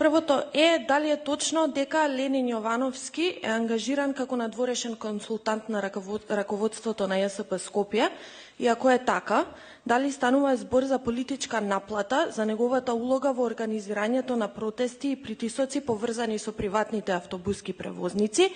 Првото е дали е точно дека Ленин Јовановски е ангажиран како надворешен консултант на раководството на ЈСП Скопје, и ако е така, дали станува збор за политичка наплата за неговата улога во организирањето на протести и притисоци поврзани со приватните автобуски превозници,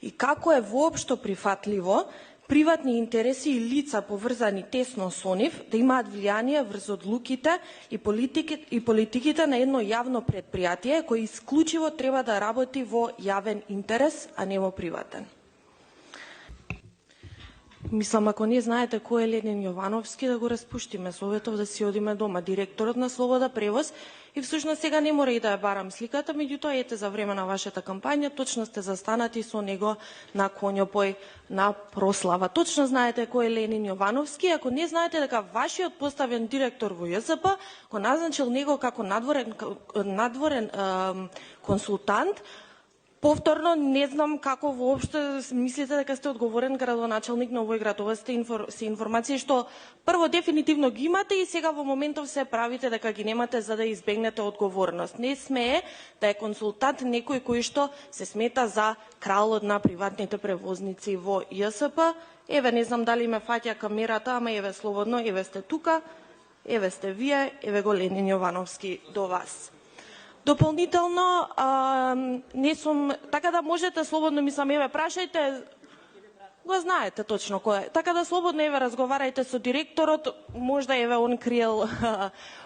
и како е воопшто прифатливо приватни интереси и лица поврзани тесно со нив да имаат влијание врз одлуките и политиките на едно јавно предпријатие кој исклучиво треба да работи во јавен интерес, а не во приватен. Мислам, ако не знаете кој е Ленин Јовановски, да го распуштиме Советов, да си одиме дома. Директорот на Слобода превоз, и всушност сега не мора и да ја барам сликата, меѓутоа ете за време на вашата кампања точно сте застанати со него на конјопој на прослава. Точно знаете кој е Ленин Јовановски, ако не знаете дека вашиот поставен директор во ЈСП го назначил него како надворен консултант. Повторно, не знам како воопшто мислите дека сте одговорен градоначалник на овој град. Ова се информации што прво дефинитивно ги имате и сега во моментов се правите дека ги немате за да избегнете одговорност. Не смее да е консултант некој кој што се смета за кралот на приватните превозници во ЈСП. Еве, не знам дали ме фаќа камерата, ама еве слободно, еве сте тука, еве сте вие, еве го Ленин Јовановски до вас. Дополнително, не сум, така да можете слободно, мислам, еве, прашајте, го знаете точно кој е. Така да слободно, еве, разговарајте со директорот, можда, еве, он криел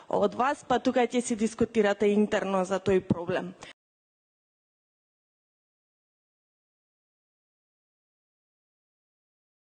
од вас, па тука ќе си дискутирате интерно за тој проблем.